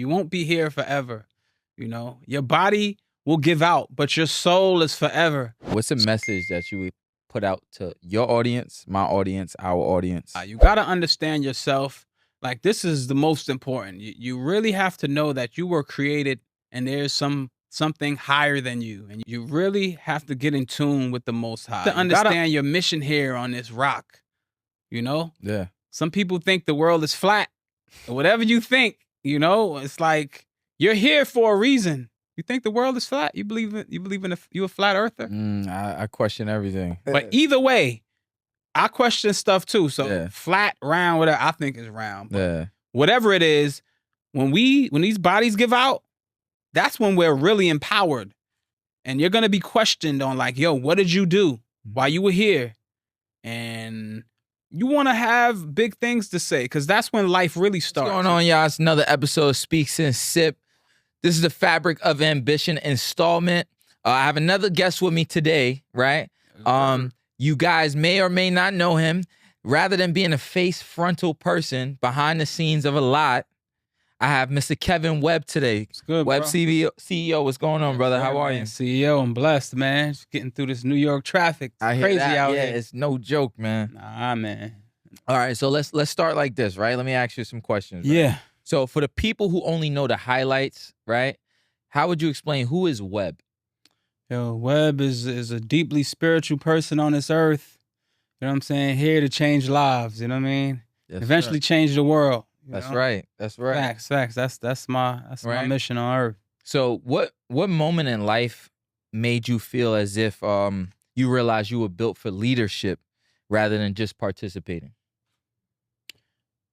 You won't be here forever. You know, your body will give out, but your soul is forever. What's a message that you would put out to your audience, my audience, our audience? You got to understand yourself. Like, this is the most important. You really have to know that you were created and there's something higher than you. And you really have to get in tune with the Most High. To understand your mission here on this rock, you know? Yeah. Some people think the world is flat. Whatever you think, you know, it's like you're here for a reason. You think the world is flat? You believe in you a flat earther? I question everything. But either way, I question stuff too. So flat, round, whatever I think is round. But whatever it is, when these bodies give out, that's when we're really empowered. And you're gonna be questioned on like, yo, what did you do while you were here? And you want to have big things to say, because that's when life really starts. What's going on, y'all? It's another episode of SpeaksNSip. This is the Fabric of Ambition installment. I have another guest with me today, right? You guys may or may not know him. Rather than being a frontal person behind the scenes of a lot, I have Mr. Kevin Webb today. It's good, Webb bro. CEO, what's going on, brother? How are you? CEO, I'm blessed, man. Just getting through this New York traffic. It's crazy out here. It's no joke, man. Nah, man. All right, so let's start like this, right? Let me ask you some questions. Right? Yeah. So for the people who only know the highlights, right? How would you explain who is Webb? Yo, Webb is a deeply spiritual person on this earth. You know what I'm saying? Here to change lives, you know what I mean? Yes, eventually change the world. That's right. That's right. Facts. That's my mission on earth. So what moment in life made you feel as if you realized you were built for leadership rather than just participating?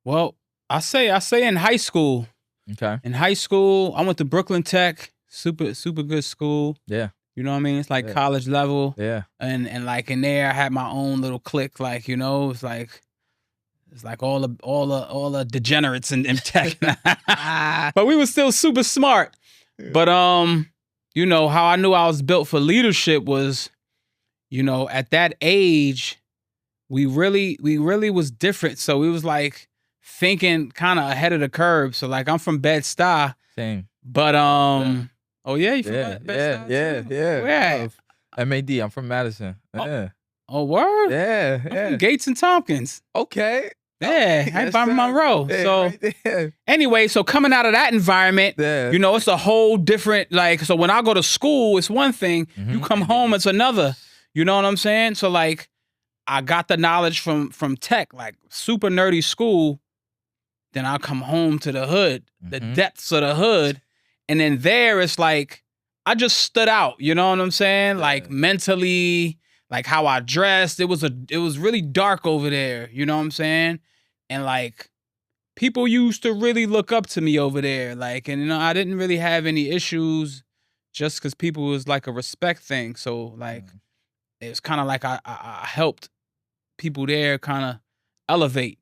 Well, I say in high school. Okay. In high school, I went to Brooklyn Tech, super good school. Yeah. You know what I mean? It's like college level. Yeah. And like in there I had my own little clique, like, you know, it's like all the degenerates in tech. But we were still super smart. But you know, how I knew I was built for leadership was, you know, at that age, we really was different. So we was like thinking kind of ahead of the curve. So like I'm from Bed-Stuy. Same. But oh yeah, you from Bed-Stuy? Yeah. Where at? MAD. I'm from Madison. Yeah. Oh, word? Yeah. I'm from Gates and Tompkins. Okay. Yeah, right by Monroe. So anyway, so coming out of that environment, you know, it's a whole different, like, so when I go to school, it's one thing. You come home, it's another. You know what I'm saying? So like, I got the knowledge from tech, like super nerdy school. Then I'll come home to the hood, the depths of the hood. And then there, it's like, I just stood out. You know what I'm saying? Like mentally, like how I dressed. It was really dark over there. You know what I'm saying? And like people used to really look up to me over there. Like, and you know, I didn't really have any issues just because people was like a respect thing. So like, it was kind of like I helped people there kind of elevate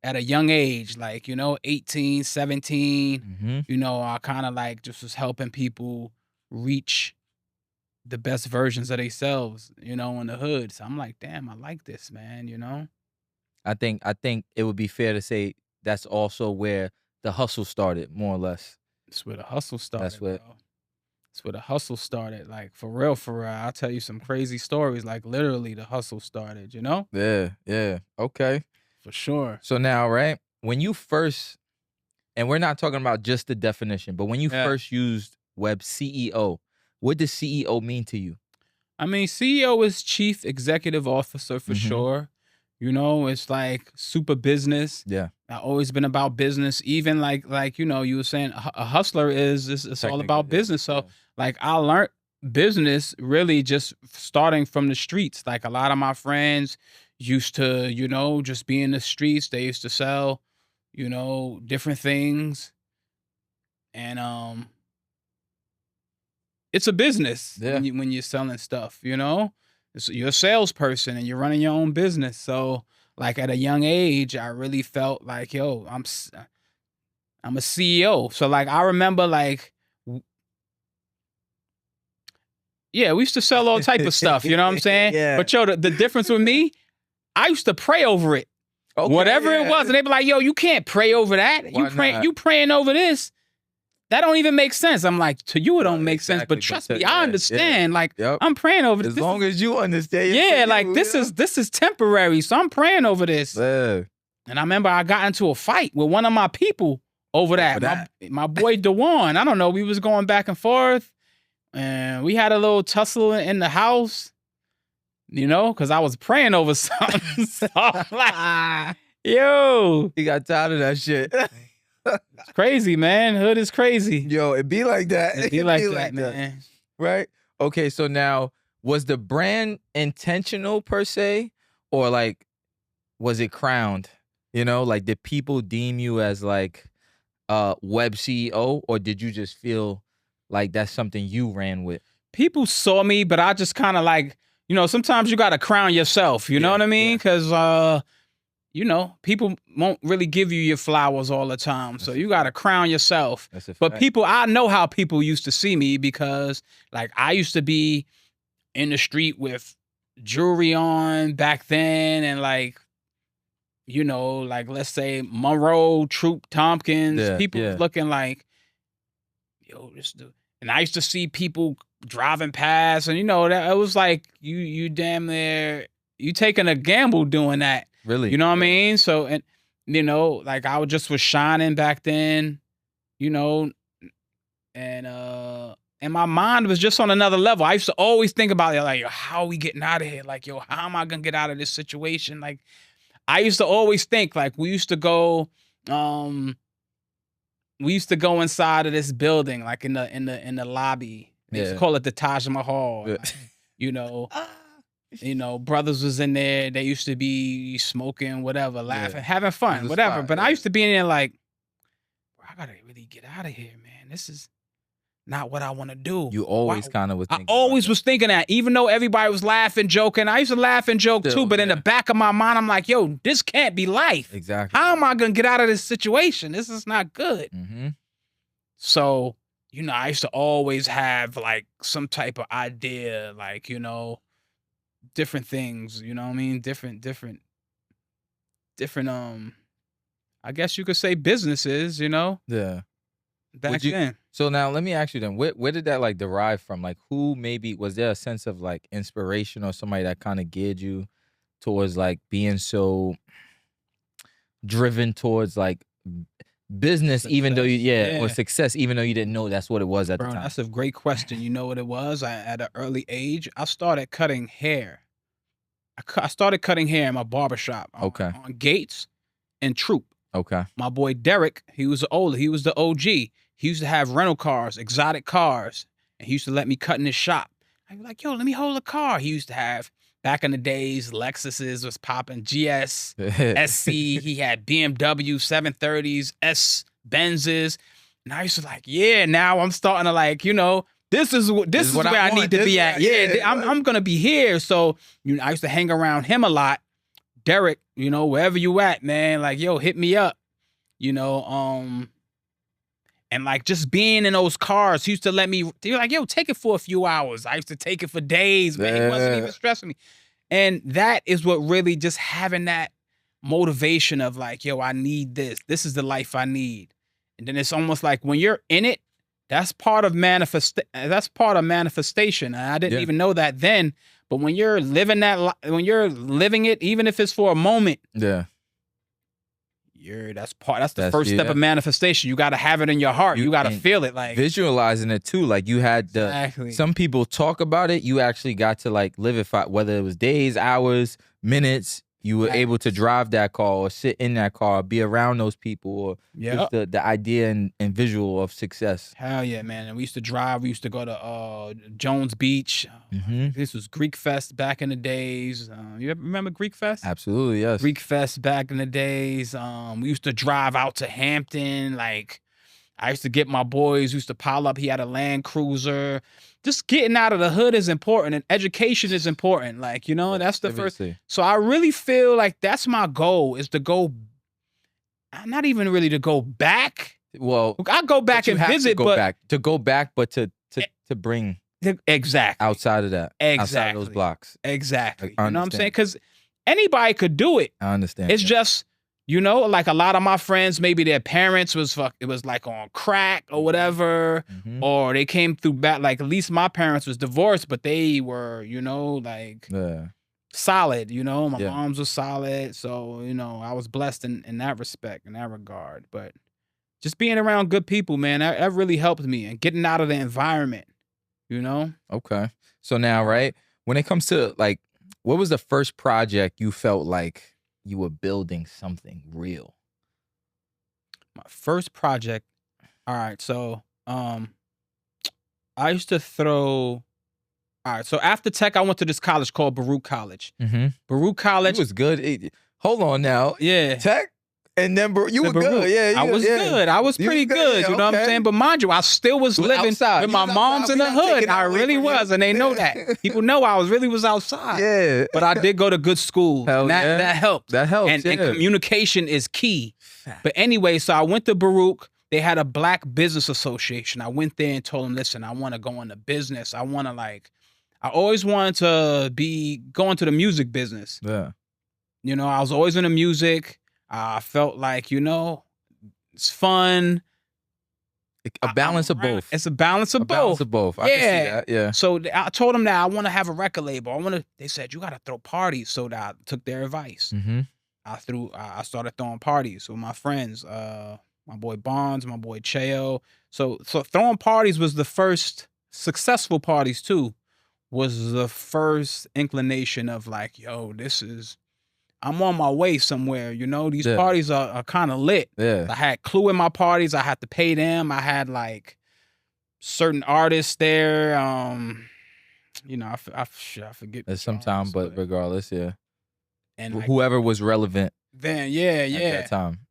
at a young age, like, you know, 18, 17, you know, I kind of like just was helping people reach the best versions of themselves, you know, in the hood. So I'm like, damn, I like this, man, you know? I think it would be fair to say that's also where the hustle started, more or less. That's where the hustle started. That's where Yeah. Okay. For sure. So now, right, when you first, and we're not talking about just the definition, but when you first used Webb CEO, what does CEO mean to you? I mean, CEO is Chief Executive Officer for sure. You know, it's like super business. Yeah. I've always been about business. Even like you know, you were saying a hustler it's all about business. So like I learned business really just starting from the streets. Like a lot of my friends used to, you know, just be in the streets. They used to sell, you know, different things. And it's a business when you're selling stuff, you know? You're a salesperson and you're running your own business. So like at a young age, I really felt like, yo, I'm a CEO. So like I remember like, yeah, we used to sell all type of stuff, you know what I'm saying? But yo, the difference with me, I used to pray over it. Okay, whatever it was. And they'd be like, yo, you can't pray over that. You praying over this. that don't even make sense. I'm like, to you, it don't make sense. But trust me, I understand. Like, I'm praying over this. As long as you understand. Yeah, like, this is temporary. So I'm praying over this. Yeah. And I remember I got into a fight with one of my people over that. My boy DeJuan. I don't know. We was going back and forth. And we had a little tussle in the house. You know, because I was praying over something. So I'm like, yo. He got tired of that shit. It's crazy, man. Hood is crazy. Yo, it be like that. It be like that, man. Right? Okay, so now, was the brand intentional per se? Or like, was it crowned? You know, like, did people deem you as like Webb CEO? Or did you just feel like that's something you ran with? People saw me, but I just kind of like, you know, sometimes you got to crown yourself. You know what I mean? Because, you know, people won't really give you your flowers all the time. So you got to crown yourself. But people, I know how people used to see me because, like, I used to be in the street with jewelry on back then and, like, you know, like, let's say Monroe, Troop Tompkins. People was looking like, yo, this dude. And I used to see people driving past, and you know, that it was like you damn near you taking a gamble doing that. Really? You know what I mean? So, and you know, like I was shining back then, you know, and my mind was just on another level. I used to always think about it, like, yo, how are we getting out of here? Like, yo, how am I gonna get out of this situation? Like, I used to always think, like, we used to go inside of this building, like in the lobby. They used to call it the Taj Mahal. Like, you know, brothers was in there. They used to be smoking, whatever, laughing, having fun, whatever. But I used to be in there like, I gotta really get out of here, man. This is not what I want to do. You always kind of was thinking. I always was thinking that, even though everybody was laughing, joking. I used to laugh and joke too, but in the back of my mind, I'm like, yo, this can't be life. Exactly. How am I gonna get out of this situation? This is not good. Mm-hmm. So, you know, I used to always have like some type of idea, like, you know, different things, you know what I mean? Different, I guess you could say businesses, you know? Yeah. Back then. So now let me ask you then, where did that like derive from? Like, who maybe, was there a sense of like inspiration or somebody that kind of geared you towards like being so driven towards like business, success, even though or success, even though you didn't know that's what it was at the time? That's a great question. You know what it was? At an early age, I started cutting hair. I started cutting hair in my barbershop. On Gates and Troop. Okay. My boy Derek, he was older. He was the OG. He used to have rental cars, exotic cars, and he used to let me cut in his shop. I'd be like, yo, let me hold a car. He used to have, back in the days, Lexuses was popping, GS, SC. He had BMW 730s, S Benzes. And I used to like, yeah, now I'm starting to like, you know, this is where I need to be at. I'm going to be here. So, you know, I used to hang around him a lot. Derek, you know, wherever you at, man, like, yo, hit me up, you know, and like just being in those cars, he used to let me, they were like, yo, take it for a few hours. I used to take it for days, man. He wasn't even stressing me. And that is what really just having that motivation of like, yo, I need this. This is the life I need. And then it's almost like when you're in it, that's part of manifestation. And I didn't even know that then. But when you're living when you're living it, even if it's for a moment, that's the first step of manifestation. You got to have it in your heart. You got to feel it, like visualizing it too. Like you had some people talk about it. You actually got to like live it, whether it was days, hours, minutes. You were able to drive that car or sit in that car, be around those people, or just the idea and visual of success. Hell yeah, man. And we used to drive. We used to go to Jones Beach. This was Greek Fest back in the days. You ever remember Greek Fest? Absolutely, yes. Greek Fest back in the days. We used to drive out to Hampton. Like, I used to get my boys, used to pile up. He had a Land Cruiser. Just getting out of the hood is important, and education is important. Like, you know, that's the first. So I really feel like that's my goal, is to go, not even really to go back. Well, I go back and visit, but to go back, but to bring exactly outside of that, outside of those blocks. Exactly. You know what I'm saying? Because anybody could do it. I understand. It's just You know, like a lot of my friends, maybe their parents it was like on crack or whatever, or they came through bad. Like at least my parents was divorced, but they were, you know, like solid. You know, my mom's was solid, so you know, I was blessed in that respect, in that regard. But just being around good people, man, that really helped me, and getting out of the environment. You know. Okay. So now, right, when it comes to like, what was the first project you felt like you were building something real? My first project. All right. So, I used to throw. All right. So after tech, I went to this college called Baruch College. Baruch College. It was good. Hold on now. Yeah. Tech? And then you were Baruch. good. Yeah. I was good. I was pretty good. Yeah, you know what I'm saying? But mind you, I still was living outside. with my mom's in the hood. I really was. And they know that. People know I really was outside. Yeah. But I did go to good school. Hell and that helped. That helps. And communication is key. But anyway, so I went to Baruch. They had a Black Business Association. I went there and told them, listen, I want to go into business. I always wanted to be going to the music business. Yeah. You know, I was always into music. I felt like, you know, it's fun. A balance of both. It's a balance of both. Balance of both. I can see that. Yeah. So I told them that I want to have a record label. They said, you got to throw parties. So that I took their advice. I started throwing parties with my friends. My boy Bonds, my boy Cheo. So throwing parties was the first successful parties too. Was the first inclination of like, yo, I'm on my way somewhere, you know? These parties are kind of lit. Yeah. I had Clue in my parties. I had to pay them. I had like certain artists there. You know, I forget. Sometimes, but regardless, yeah. And like, whoever was relevant. Then, at that time.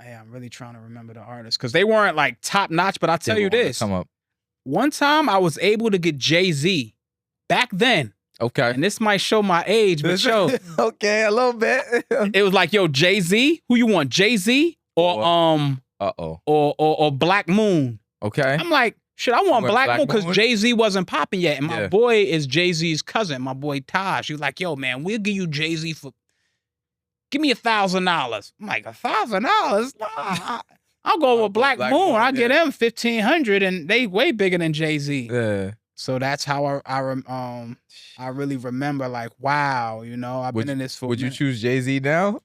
Yeah, I'm really trying to remember the artists because they weren't like top notch. But I'll tell you this: come up. One time I was able to get Jay-Z back then. Okay. And this might show my age, but okay, a little bit. It was like, yo, Jay-Z, who you want, Jay-Z or or Black Moon? Okay. I'm like, shit, I want Black Moon because Jay-Z wasn't popping yet, and my boy is Jay-Z's cousin, my boy Taj. He was like, yo, man, we'll give you Jay-Z for. Give me $1,000. I'm like, $1,000? Nah, I'll go with Black Moon. I'll get them $1,500, and they way bigger than Jay-Z. Yeah. So that's how I really remember, like, wow, you know, I've been in this for. Would you choose Jay-Z now?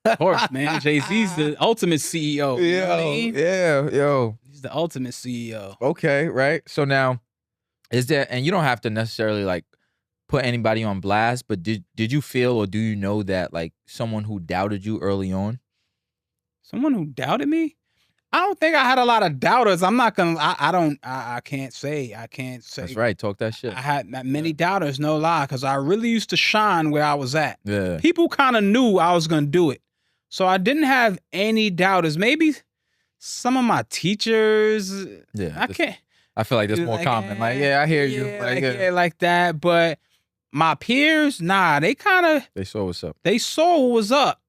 Of course, man. Jay-Z's the ultimate CEO. You know what I mean? Yeah, yo. He's the ultimate CEO. Okay, right. So now, is there, and you don't have to necessarily like put anybody on blast, but did you feel or do you know that like someone who doubted you early on? Someone who doubted me? I don't think I had a lot of doubters. I'm not gonna. I can't say. That's right. Talk that shit. I had many doubters, no lie, because I really used to shine where I was at. Yeah. People kind of knew I was gonna do it, so I didn't have any doubters. Maybe some of my teachers. Yeah. I feel like that's more common. Like, yeah, I hear you. Like that. But my peers, nah, they saw what's up. They saw what was up.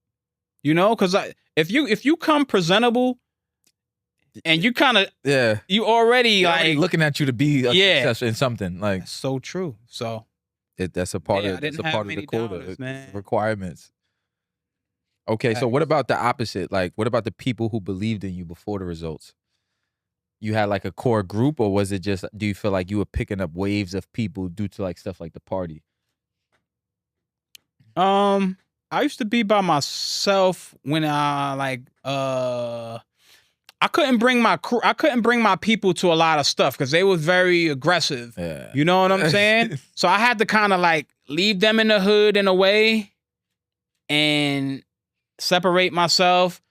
You know, because if you come presentable. And you kind of, you already like looking at you to be a success in something like. That's so true. So that's a part of the quota, requirements. Okay, so what about the opposite? Like, what about the people who believed in you before the results? You had like a core group, or was it just? Do you feel like you were picking up waves of people due to like stuff like the party? I used to be by myself when I couldn't bring my crew. I couldn't bring my people to a lot of stuff because they were very aggressive. Yeah. You know what I'm saying? So I had to kind of like leave them in the hood in a way and separate myself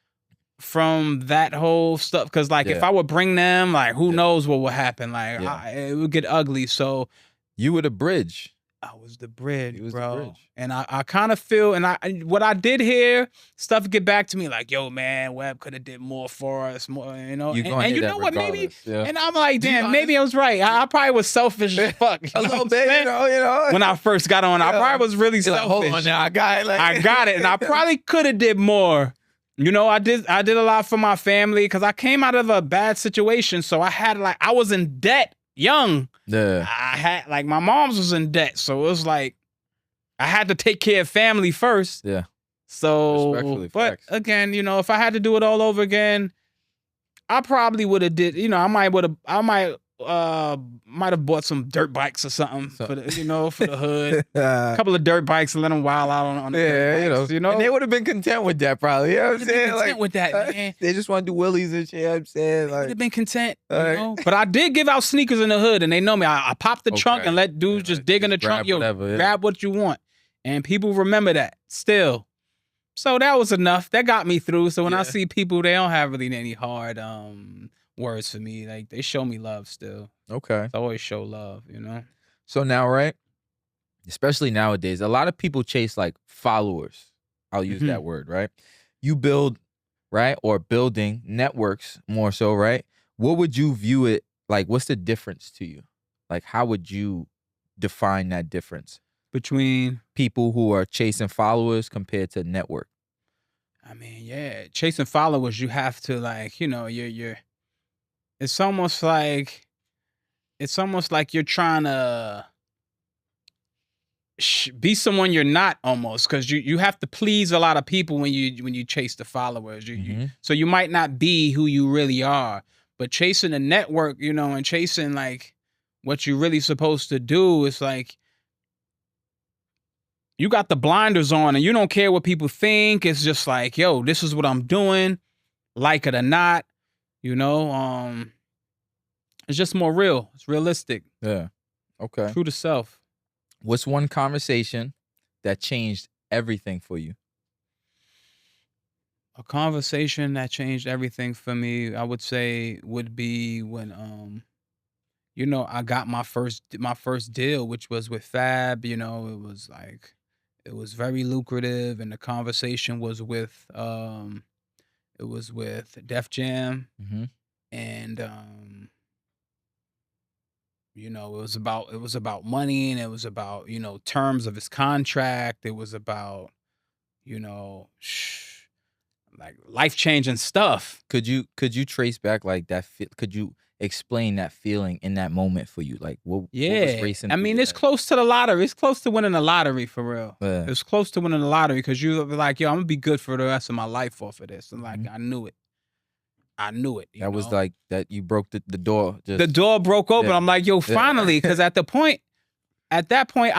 from that whole stuff. Because like if I would bring them, like who knows what would happen? Like it would get ugly. So you were the bridge. I was the bridge, bro. The bridge. And I kind of feel, and what I did here, stuff get back to me like, yo, man, Webb could have did more for us, more, you know. And you know what, maybe, and I'm like, damn, maybe I was right. I probably was selfish as fuck. A little bit, you know. When I first got on, I probably was really selfish. Like, hold on now, I got it. I got it, and I probably could have did more. You know, I did a lot for my family because I came out of a bad situation, so I was in debt young. Yeah. I had like my mom's was in debt, so it was like I had to take care of family first. Yeah. So, but facts. again, if I had to do it all over again, I probably would have did. I might have bought some dirt bikes or something for the, for the hood. A couple of dirt bikes and let them wild out on the dirt bikes, And they would have been content with that, probably. You know what I'm saying? Content with that, man. They just want to do willies and shit. You know what I'm saying, would have been content, But I did give out sneakers in the hood, and they know me. I popped the trunk and let dudes just dig in the trunk. Grab what you want, and people remember that still. So that was enough. That got me through. So when I see people, they don't have really any hard words for me. Like, they show me love still. Okay. I always show love, So now, right? Especially nowadays, a lot of people chase like followers. I'll use that word, right? You build, right? Or building networks more so, right? What would you view it like? What's the difference to you? Like, how would you define that difference between people who are chasing followers compared to network? I mean, chasing followers, you have to you're it's almost like you're trying to be someone you're not, almost, because you have to please a lot of people when you chase the followers. So you might not be who you really are, but chasing a network, and chasing like what you're really supposed to do, is like you got the blinders on and you don't care what people think. It's just like, yo, this is what I'm doing, like it or not. It's just more real. It's realistic. Yeah. Okay. True to self. What's one conversation that changed everything for you? A conversation that changed everything for me, I would say, would be when I got my first deal, which was with Fab. It was very lucrative, and the conversation was with Def Jam, and it was about money, and it was about terms of his contract. It was about like life-changing stuff. Could you trace back like that? Could you explain that feeling in that moment for you? Like what was racing? I mean, it's close to the lottery. It's close to winning the lottery, for real. Yeah. It's close to winning the lottery, because you're like, yo, I'm gonna be good for the rest of my life off of this. And like, I knew it. That was like that. You broke the door. The door broke open. I'm like, yo, finally, because at that point, I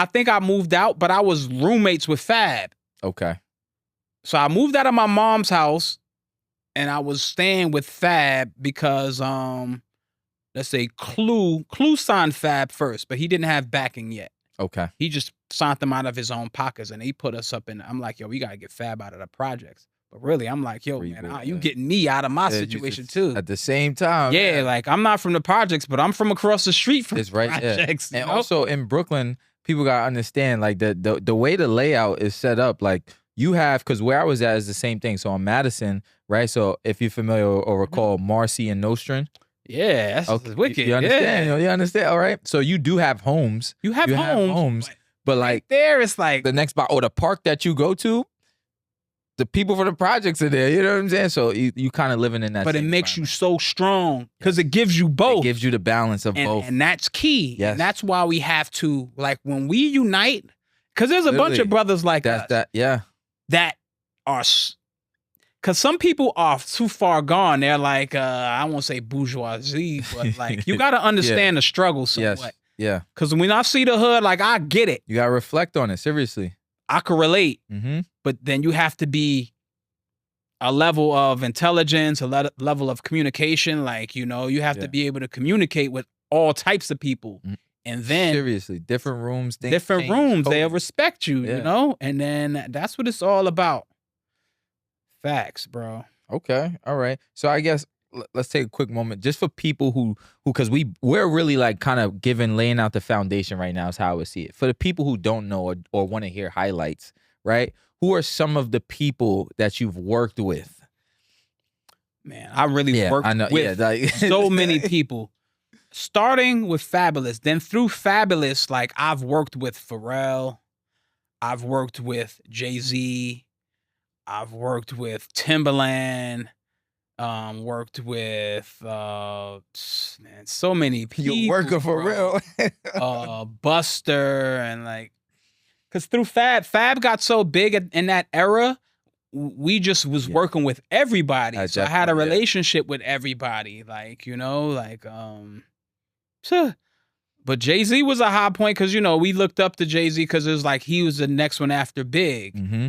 think I moved out, but I was roommates with Fab. Okay. So I moved out of my mom's house, and I was staying with Fab because let's say Clue signed Fab first, but he didn't have backing yet. Okay. He just signed them out of his own pockets, and he put us up in. I'm like, yo, we gotta get Fab out of the projects. But really, I'm like, yo, man, you getting me out of my situation too. At the same time. Yeah, like, I'm not from the projects, but I'm from across the street from the projects. And also in Brooklyn, people gotta understand, like, the way the layout is set up, like, you have, because where I was at is the same thing. So on Madison, right? So if you're familiar or recall Marcy and Nostrand. Yeah, that's wicked. You understand? You understand? All right. So you do have homes. You have homes. But like, right there, it's like the next spot or the park that you go to, the people from the projects are there. You know what I'm saying? So you kind of living in that. But it makes you so strong, because it gives you both. It gives you the balance of both. And that's key. Yes. And that's why we have to, like, when we unite, because there's a bunch of brothers like us. That are, because some people are too far gone. They're like, I won't say bourgeoisie, but like, you got to understand the struggle somewhat. Yes. Yeah. Because when I see the hood, like, I get it. You got to reflect on it, seriously. I could relate. Mm-hmm. But then you have to be a level of intelligence, a level of communication. Like, you have to be able to communicate with all types of people. Mm-hmm. And then seriously, different rooms, they'll respect you, and then that's what it's all about. Facts, bro. Okay. All right. So I guess let's take a quick moment just for people who because we're really like kind of laying out the foundation right now is how I would see it. For the people who don't know or want to hear highlights, right? Who are some of the people that you've worked with? Man, I really worked with so many people. Starting with Fabulous, then through Fabulous, like, I've worked with Pharrell, I've worked with Jay-Z, I've worked with Timbaland, worked with so many people. You're working for real. Buster, and like, because through Fab got so big in that era, we just was working with everybody. So I had a relationship with everybody. Like, you know, like, but Jay-Z was a high point because, you know, we looked up to Jay-Z because it was like he was the next one after Big. Mm-hmm.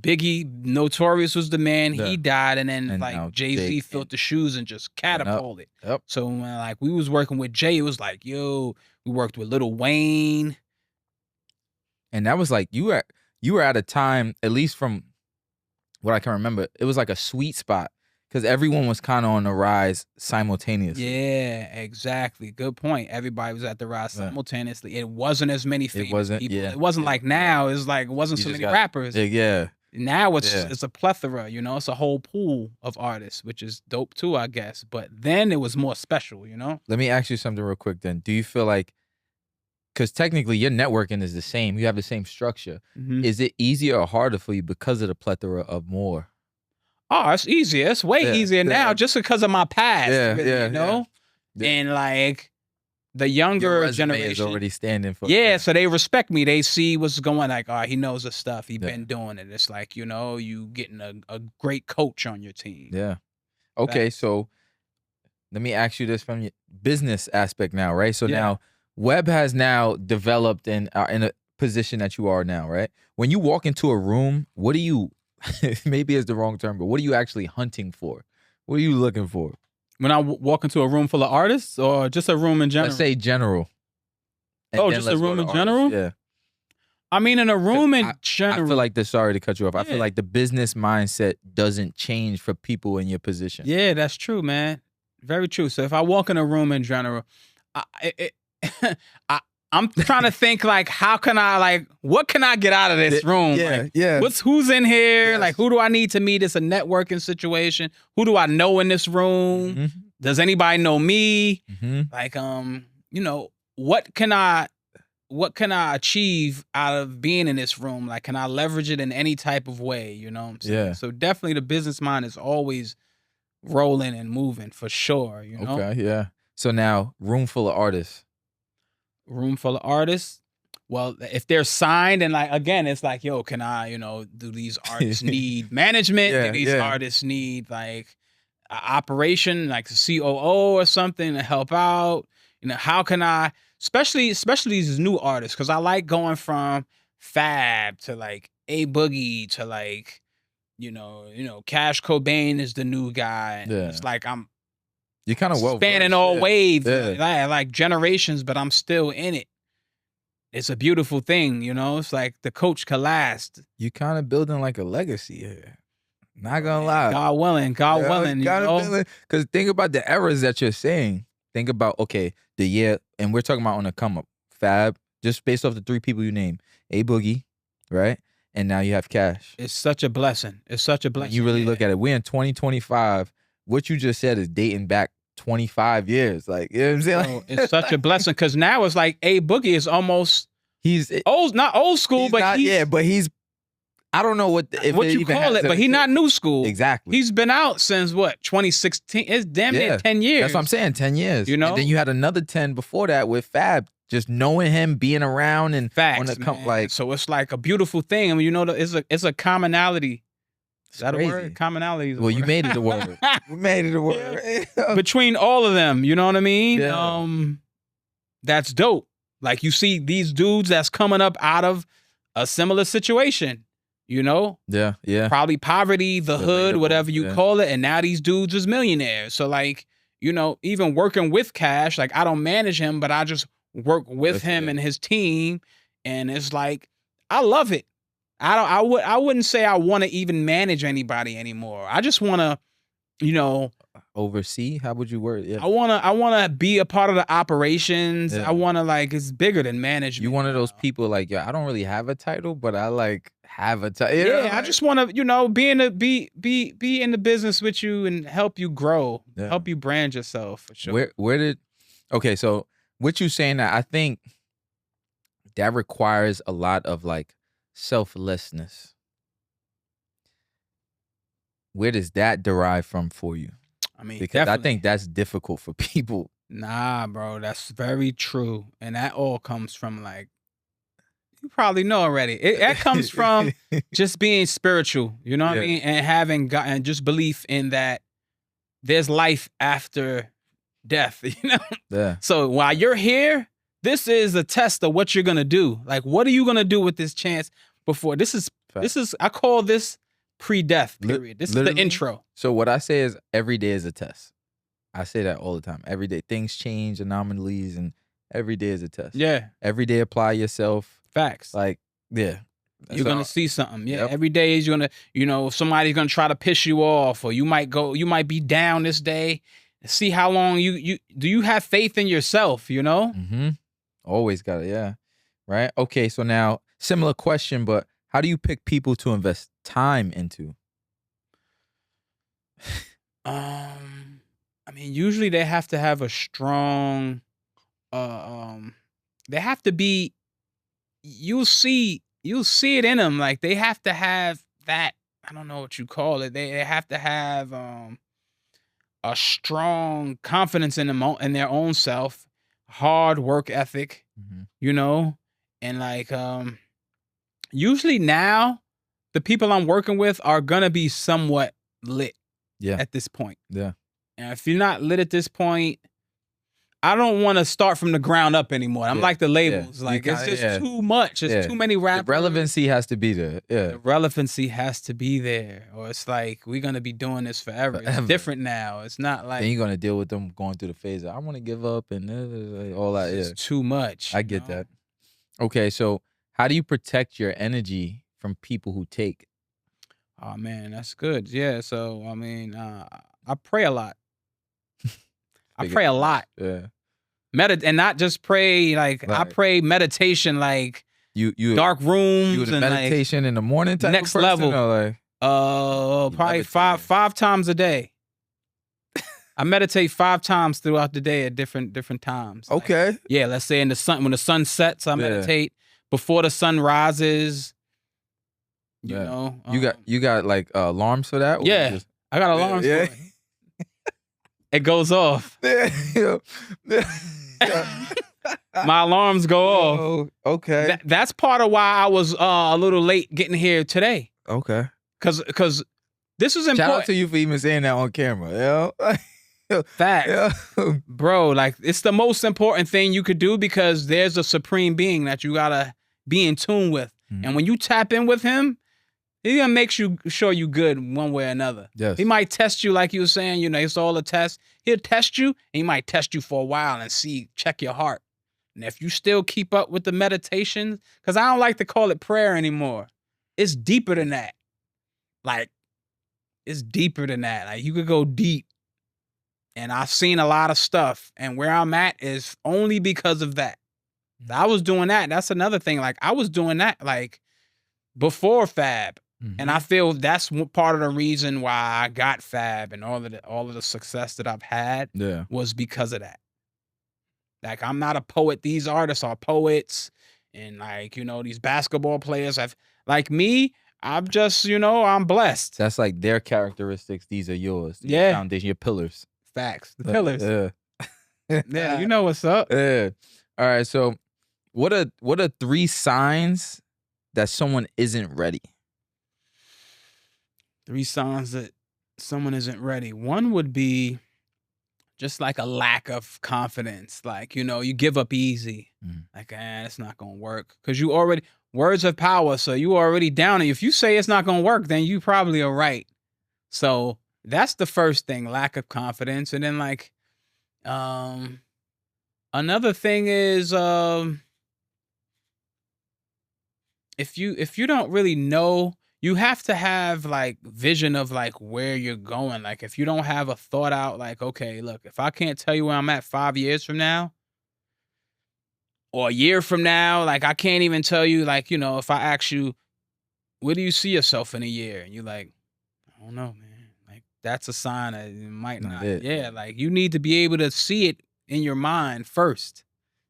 Biggie, Notorious was the man. He died, and then like Jay-Z filled the shoes and just catapulted. Yep. So when like we was working with Jay, it was like, yo, we worked with Lil Wayne. And that was like, you were at a time, at least from what I can remember, it was like a sweet spot because everyone was kind of on the rise simultaneously. Yeah, exactly. Good point. Everybody was at the rise simultaneously. It wasn't as many famous people. It wasn't like now. It's like it wasn't so many rappers. Yeah. Now it's a plethora, you know. It's a whole pool of artists, which is dope too, I guess. But then it was more special, you know. Let me ask you something real quick. Then, do you feel like, because technically your networking is the same, you have the same structure. Mm-hmm. Is it easier or harder for you because of the plethora of more? Oh, it's easier. It's way easier now, just because of my past. You know, and like. The younger generation is already standing for so they respect me. They see what's going like, he knows the stuff. He been doing it. It's like, you know, you getting a great coach on your team. Yeah. Okay, so let me ask you this from your business aspect now, right? So now Webb has now developed in a position that you are now, right? When you walk into a room, what do you, maybe it's the wrong term, but what are you actually hunting for? What are you looking for? When I walk into a room full of artists, or just a room in general? Let's say general. Just a room in general? Yeah. I mean, in a room in general. I feel like sorry to cut you off. I feel like the business mindset doesn't change for people in your position. Yeah, that's true, man. Very true. So if I walk in a room in general, I'm trying to think like, how can I what can I get out of this room? Who's in here? Yes. Like, who do I need to meet? It's a networking situation. Who do I know in this room? Mm-hmm. Does anybody know me? Mm-hmm. Like, you know, what can I achieve out of being in this room? Like, can I leverage it in any type of way? You know what I'm saying? Yeah. So definitely the business mind is always rolling and moving for sure. You know? Okay, yeah. So now, room full of artists. Room full of artists. Well, if they're signed and like, again, it's like, yo, can I, you know, do these artists need management? Do these artists need like an operation, like a COO or something to help out? You know, how can I, especially these new artists, because I like going from Fab to like A Boogie to like, you know, Cash Cobain is the new guy. And it's like you're kind of spanning all waves, like generations, but I'm still in it. It's a beautiful thing, you know. It's like the coach can last. You kind of building like a legacy here. Not gonna lie. God willing, you know. Because think about the eras that you're saying. Think about the year, and we're talking about on the come up. Fab, just based off the three people you name, A Boogie, right? And now you have Cash. It's such a blessing. You really look at it. We're in 2025. What you just said is dating back 25 years. Like, you know what I'm saying? It's such a blessing because now it's like A Boogie is almost old, not old school, but he's I don't know what you call it, but he's not new school. Exactly. He's been out since what, 2016? It's damn near 10 years. That's what I'm saying, 10 years. You know? And then you had another 10 before that with Fab. Just knowing him, being around, and facts, so it's like a beautiful thing. I mean, you know, it's a commonality. Is that a word? Commonality. Well, you made it a word. You made it a word. Between all of them, you know what I mean? Yeah. That's dope. Like, you see these dudes that's coming up out of a similar situation, you know? Yeah, yeah. Probably poverty, the hood, whatever you call it, and now these dudes is millionaires. So, like, you know, even working with Cash, like, I don't manage him, but I just work with him and his team, and it's like, I love it. I wouldn't say I want to even manage anybody anymore. I just want to, you know, oversee. How would you word it? Yeah. I want to be a part of the operations. I want to, like, it's bigger than management. You one of those people like, I don't really have a title, but I like have a title. Yeah, I just want to, you know, be in the business with you and help you grow, help you brand yourself. For sure. So what you saying, that I think that requires a lot of like selflessness. Where does that derive from for you? I mean, because I think that's difficult for people. Nah, bro, that's very true. And that all comes from, like, You probably know already. That comes from just being spiritual, you know what I mean? And having God and just belief in that there's life after death, you know? Yeah. So while you're here, this is a test of what you're gonna do. Like, what are you gonna do with this chance before? This is I call this pre-death period. This is the intro. So what I say is every day is a test. I say that all the time. Every day things change, anomalies, and every day is a test. Yeah. Every day apply yourself. Facts. Like, yeah. You're gonna see something. Yeah. Yep. Every day is gonna, somebody's gonna try to piss you off, or you might be down this day. See how long do you have faith in yourself, you know? Mm-hmm. Always got it, yeah. Right? Okay, so now similar question, but how do you pick people to invest time into? I mean, usually they have to have a strong they have to be, you'll see it in them. Like, they have to have that, I don't know what you call it. They have to have a strong confidence in their own self, hard work ethic, and like usually now the people I'm working with are gonna be somewhat lit at this point. Yeah. And if you're not lit at this point, I don't want to start from the ground up anymore. I'm like the labels. Like, it's just too much. It's too many rappers. The relevancy has to be there. Yeah. The relevancy has to be there. Or it's like, we're going to be doing this forever. It's different now. It's not like... Then you're going to deal with them going through the phase of, I want to give up and all that. It's too much. I get that. Okay, so how do you protect your energy from people who take? Oh, man, that's good. Yeah, so, I mean, I pray a lot. I pray a lot. Yeah. And not just pray, like, I pray meditation, like you dark rooms. You and meditation in the morning type next of person, level. Probably five times a day. I meditate 5 times throughout the day at different times. Okay. Like, yeah, let's say when the sun sets, I meditate. Before the sun rises. You know. You got like alarms for that? Yeah. I got alarms for it. It goes off. My alarms go off. Oh, okay. That's part of why I was a little late getting here today. Okay. Cause this is important. Shout out to you for even saying that on camera. Fact. Bro, like, it's the most important thing you could do, because there's a supreme being that you gotta be in tune with. And when you tap in with him, he's gonna make sure you good one way or another. Yes. He might test you, like you were saying, it's all a test. He'll test you, and he might test you for a while and check your heart. And if you still keep up with the meditation, because I don't like to call it prayer anymore. It's deeper than that. Like, it's deeper than that. Like, you could go deep. And I've seen a lot of stuff. And where I'm at is only because of that. I was doing that. That's another thing. Like, I was doing that, like, before Fab. And I feel that's part of the reason why I got Fab and all of the success that I've had was because of that. Like, I'm not a poet. These artists are poets. And, like, these basketball players like me, I'm just, I'm blessed. That's like their characteristics. These are yours. Your foundation, your pillars. Facts. The pillars. Yeah. Yeah, you know what's up. Yeah. All right. So what are 3 signs that someone isn't ready? 3 signs that someone isn't ready. One would be just like a lack of confidence. Like, you give up easy. Like, it's not going to work. Because words have power. So you already down. And if you say it's not going to work, then you probably are right. So that's the first thing, lack of confidence. And then, like, another thing is, if you don't really know, you have to have, like, vision of, like, where you're going. Like, if you don't have a thought out, like, okay, look, if I can't tell you where I'm at 5 years from now or a year from now, like, I can't even tell you, like, if I ask you, where do you see yourself in a year? And you're like, I don't know, man. Like, that's a sign that it might not. Yeah, like, you need to be able to see it in your mind first.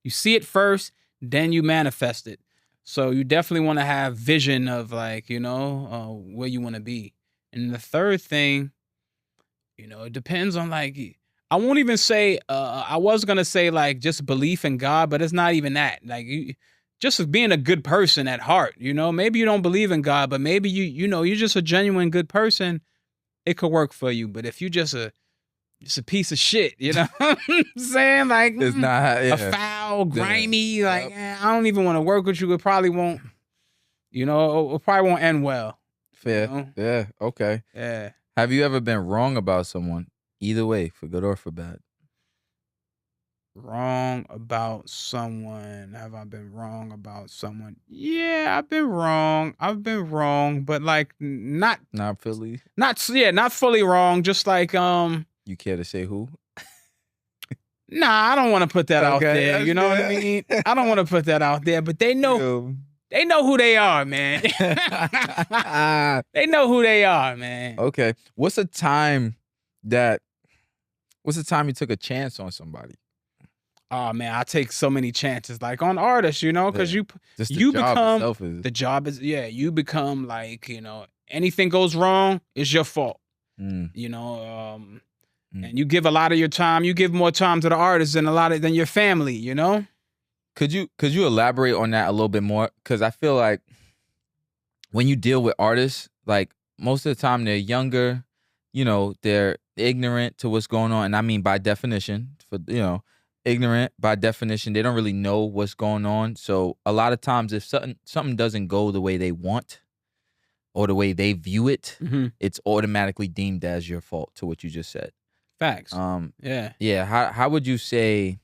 You see it first, then you manifest it. So you definitely want to have vision of, like, where you want to be. And the third thing, it depends on, like, I won't even say, I was going to say, like, just belief in God, but it's not even that. Like, just being a good person at heart, you know, maybe you don't believe in God, but maybe you're just a genuine good person. It could work for you. But if you just a piece of shit, you know what I'm saying? Like, It's not a foul, grimy, like, I don't even want to work with you. It probably won't, it probably won't end well. Fair. You know? Yeah. Okay. Yeah. Have you ever been wrong about someone? Either way, for good or for bad. Wrong about someone. Have I been wrong about someone? Yeah, I've been wrong. But like not fully. Not fully wrong. Just like You care to say who? Nah, I don't want to put that out there. You know good. what I mean? I don't want to put that out there, but they know. They know who they are, man. They know who they are, man. Okay. What's the time you took a chance on somebody? Oh man, I take so many chances, like on artists, because you become like, anything goes wrong, it's your fault. And you give a lot of your time, you give more time to the artist than your family, Could you elaborate on that a little bit more? Because I feel like when you deal with artists, like most of the time they're younger, they're ignorant to what's going on. And I mean, by definition, ignorant by definition, they don't really know what's going on. So a lot of times if something doesn't go the way they want or the way they view it, it's automatically deemed as your fault, to what you just said. Facts. Yeah. How would you say?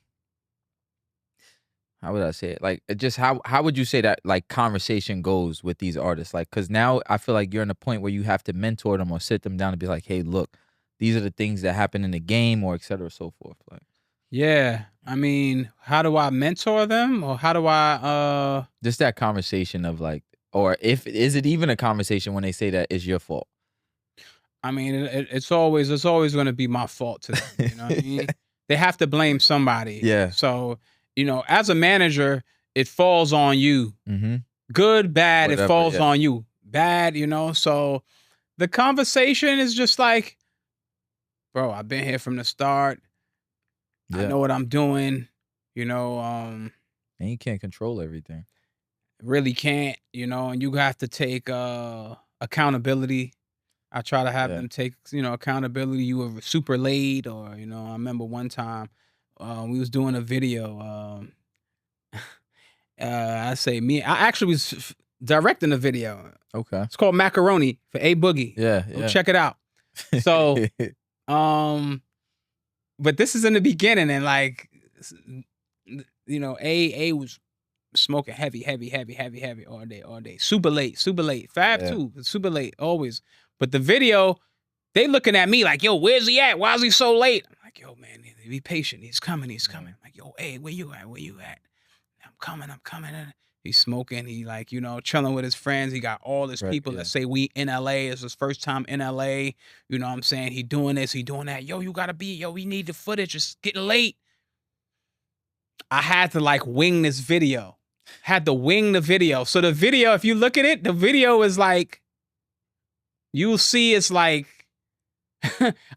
How would I say it? Like, just how would you say that like conversation goes with these artists? Like, because now I feel like you're in a point where you have to mentor them or sit them down and be like, hey, look, these are the things that happen in the game, or et cetera, so forth. Like, yeah, I mean, how do I mentor them, or how do I just that conversation of like, or is it even a conversation when they say that it's your fault? I mean, it's always going to be my fault to them. You know what I mean? They have to blame somebody. Yeah. So, as a manager, it falls on you. Good, bad, whatever, it falls on you. Bad, So the conversation is just like, bro, I've been here from the start. Yeah. I know what I'm doing. And you can't control everything. Really can't, and you have to take accountability. I try to have them take, accountability. You were super late, or, I remember one time we was doing a video. I actually was directing the video. Okay. It's called Macaroni for A Boogie. Yeah. Go check it out. So, but this is in the beginning, and like, A was smoking heavy all day. Super late. Fab too, super late, always. But the video, they looking at me like, yo, where's he at? Why is he so late? I'm like, yo, man, be patient. He's coming. I'm like, yo, hey, where you at? I'm coming. He's smoking. He like, chilling with his friends. He got all his people that say we in LA. It's his first time in LA. You know what I'm saying? He doing this, he doing that. Yo, we need the footage. It's getting late. I had to like wing this video. So the video, if you look at it, the video is like, you'll see it's like,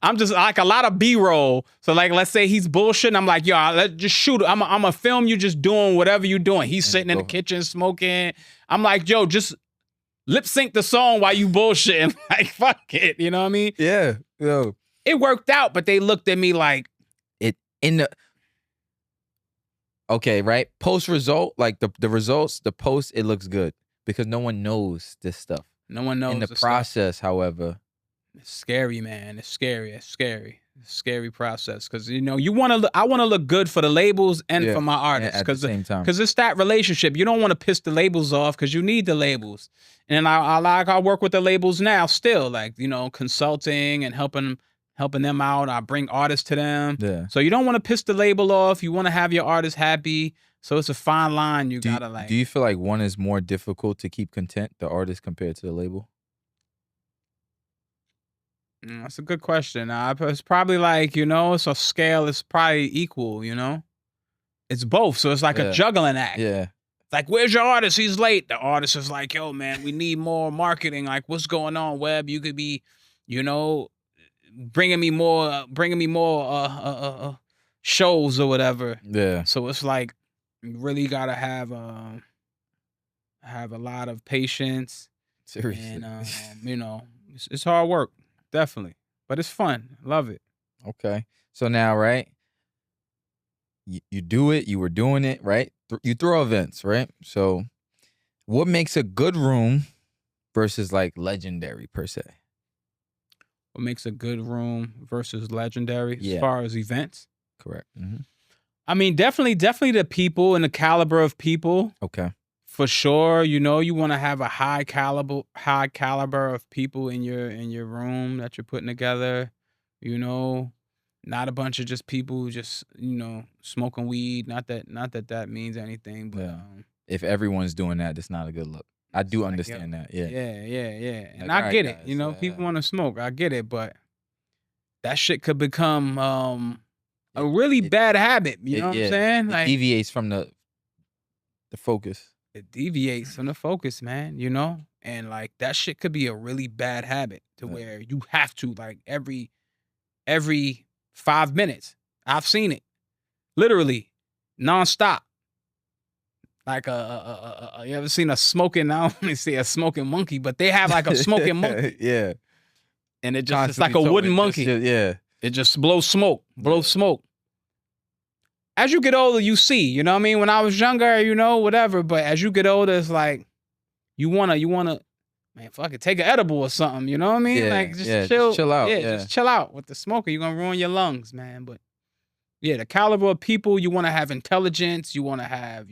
I'm just like a lot of B-roll. So like, let's say he's bullshitting. I'm like, yo, let's just shoot it. I'm gonna film you just doing whatever you're doing. He's sitting in the kitchen smoking. I'm like, yo, just lip sync the song while you bullshitting. Like, fuck it. You know what I mean? Yeah. Yo. It worked out, but they looked at me like okay, right? Post result, like the results, the post, it looks good because no one knows this stuff. No one knows in the process, however. It's scary, man. It's scary. It's a scary process because I want to look good for the labels and for my artists at the same time, because it's that relationship. You don't want to piss the labels off because you need the labels, and I work with the labels now still, like consulting and helping them out. I bring artists to them. Yeah. So you don't want to piss the label off. You want to have your artist happy. So it's a fine line. Do you feel like one is more difficult to keep content, the artist compared to the label? That's a good question. It's probably like, it's a scale. It's probably equal, It's both. So it's like a juggling act. Yeah. It's like, where's your artist? He's late. The artist is like, yo, man, we need more marketing. Like, what's going on, Webb? You could be, bringing me more shows or whatever. Yeah. So it's like, you really got to have I have a lot of patience. Seriously. And, it's hard work, definitely. But it's fun. I love it. Okay. So now, right, you do it. You were doing it, right? You throw events, right? So what makes a good room versus like legendary per se? What makes a good room versus legendary Yeah. as far as events? Correct. Mm-hmm. I mean, definitely the people and the caliber of people. Okay. For sure, you want to have a high caliber of people in your room that you're putting together. Not a bunch of just people who just smoking weed. Not that means anything, but Yeah. If everyone's doing that, that's not a good look. I do like, understand that. Yeah. Yeah. And Like, I get alright, it. guys, People want to smoke. I get it, but that shit could become a really bad habit. You know what I'm saying? It deviates from the focus. It deviates from the focus, man, and like that shit could be a really bad habit to where you have to like every 5 minutes. I've seen it literally nonstop. Like you ever seen a smoking? I don't want to say a smoking monkey, but they have like a smoking monkey. Yeah, and it's like a wooden monkey. It just blows smoke, smoke. As you get older, you see, you know what I mean? When I was younger, whatever. But as you get older, it's like, you wanna, man, fuck it, take an edible or something, you know what I mean? Yeah, like, just chill out. Yeah, just chill out with the smoking. You're gonna ruin your lungs, man. But yeah, the caliber of people, you wanna have intelligence, you wanna have,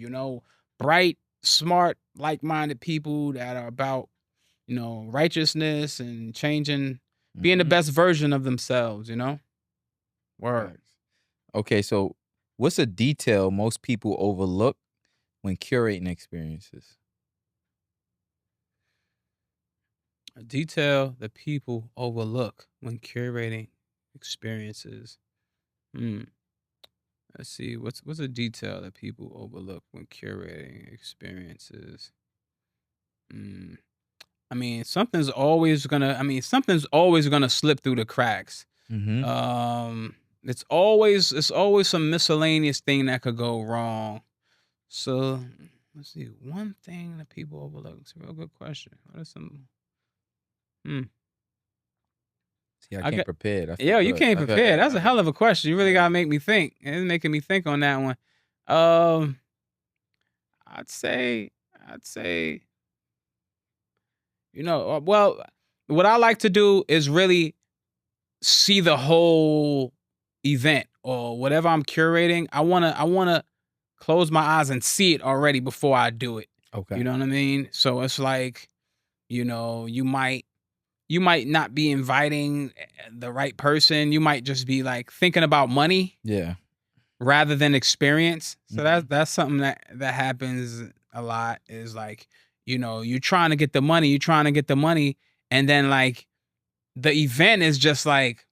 bright, smart, like-minded people that are about, righteousness and changing, being the best version of themselves, Word. Okay, so what's a detail most people overlook when curating experiences? A detail that people overlook when curating experiences. Let's see. What's a detail that people overlook when curating experiences? I mean, something's always gonna slip through the cracks. It's always some miscellaneous thing that could go wrong. So let's see. One thing that people overlook. It's a real good question. What are some? See, I can't prepare. You can't prepare. That's a hell of a question. You really gotta make me think. It's making me think on that one. I'd say, well, what I like to do is really see the whole event or whatever I'm curating. I wanna close my eyes and see it already before I do it. Okay. You know what I mean? So it's like, you might not be inviting the right person. You might just be like thinking about money. Yeah. Rather than experience. So that's something that happens a lot, is like, you're trying to get the money, and then like the event is just like,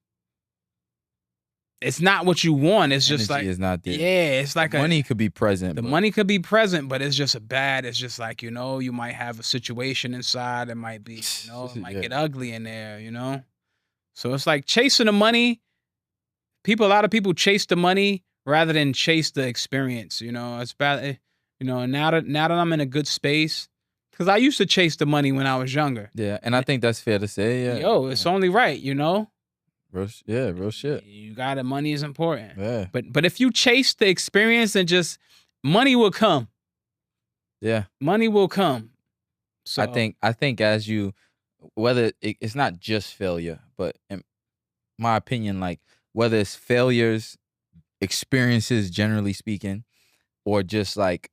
it's not what you want. It's just like, is not there. Yeah, it's like money could be present. Money could be present, but it's just it's just like, you might have a situation inside that might be, it might get ugly in there, So it's like chasing the money. A lot of people chase the money rather than chase the experience. It's bad. And now that I'm in a good space, because I used to chase the money when I was younger. Yeah, and I think that's fair to say. Yeah. It's only right, Real shit. You got it. Money is important. Yeah. But if you chase the experience and just money will come. Yeah. Money will come. So I think as you, whether it's not just failure, but in my opinion, like whether it's failures, experiences, generally speaking, or just like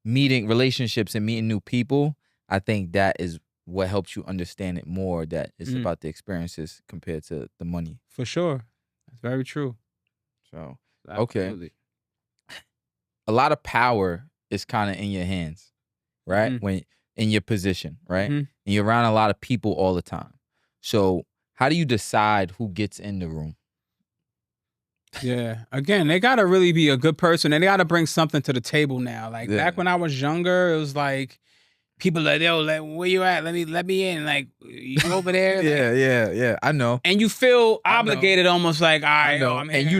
meeting relationships and meeting new people, I think that is what helps you understand it more, that it's about the experiences compared to the money. For sure. That's very true. So, Absolutely. Okay. A lot of power is kind of in your hands, right? When in your position, right? And you're around a lot of people all the time. So how do you decide who gets in the room? Yeah. Again, they gotta really be a good person, and they gotta bring something to the table now. Like back when I was younger, it was like people like, yo, like, where you at? Let me in. Like, you over there? Like, yeah. I know. And you feel obligated, almost like, all right, I'm here. And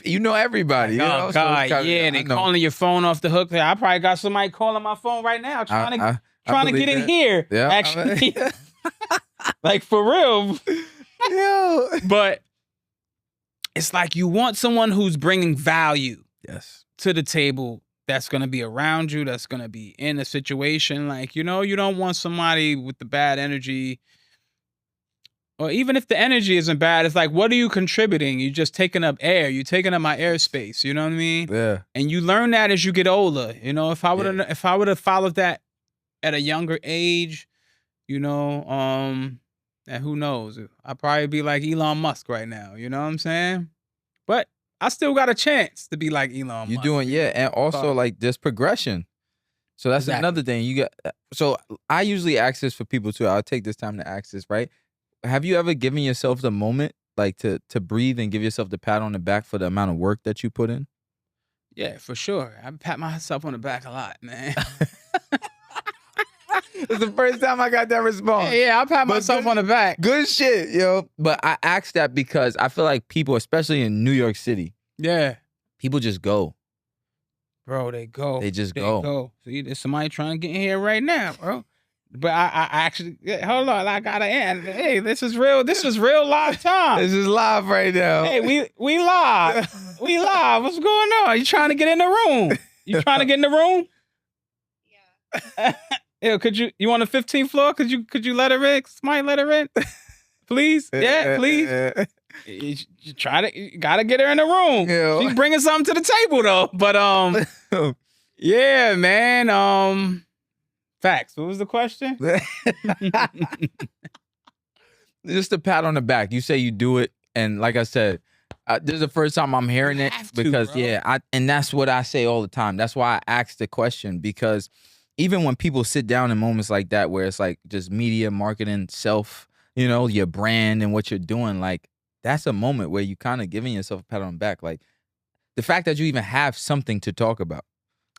you know everybody. Like, oh God, they calling your phone off the hook. I probably got somebody calling my phone right now trying to. trying to get in here. Yeah, actually, like for real. Yo. But it's like you want someone who's bringing value to the table, that's going to be around you, that's going to be in a situation. Like, you don't want somebody with the bad energy. Or even if the energy isn't bad, it's like, what are you contributing? You're just taking up air. You're taking up my airspace. You know what I mean? Yeah. And you learn that as you get older. If I would have followed that at a younger age, and who knows? I'd probably be like Elon Musk right now. You know what I'm saying? But I still got a chance to be like Elon Musk. You're doing, and also like there's progression. So that's another thing. You got. So I usually ask this for people too. I'll take this time to ask this, right? Have you ever given yourself the moment, like to breathe and give yourself the pat on the back for the amount of work that you put in? Yeah, for sure. I pat myself on the back a lot, man. It's the first time I got that response. Yeah, I pat myself on the back. Good shit, yo. But I asked that because I feel like people, especially in New York City, people just go. Bro, they go. They just go. See, there's somebody trying to get in here right now, bro. But I actually, hold on, I gotta end. Hey, this is real live time. This is live right now. Hey, we live. We live. What's going on? You trying to get in the room? You trying to get in the room? Yeah. Yo, you on the 15th floor? Could you let her in? Somebody let her in? Please? Yeah, please. You gotta get her in the room. Yeah. She's bringing something to the table though. But yeah, man. Facts. What was the question? Just a pat on the back. You say you do it, and like I said, this is the first time I'm hearing it because and that's what I say all the time. That's why I asked the question, because even when people sit down in moments like that where it's like just media, marketing, self, your brand and what you're doing, like that's a moment where you kind of giving yourself a pat on the back. Like the fact that you even have something to talk about.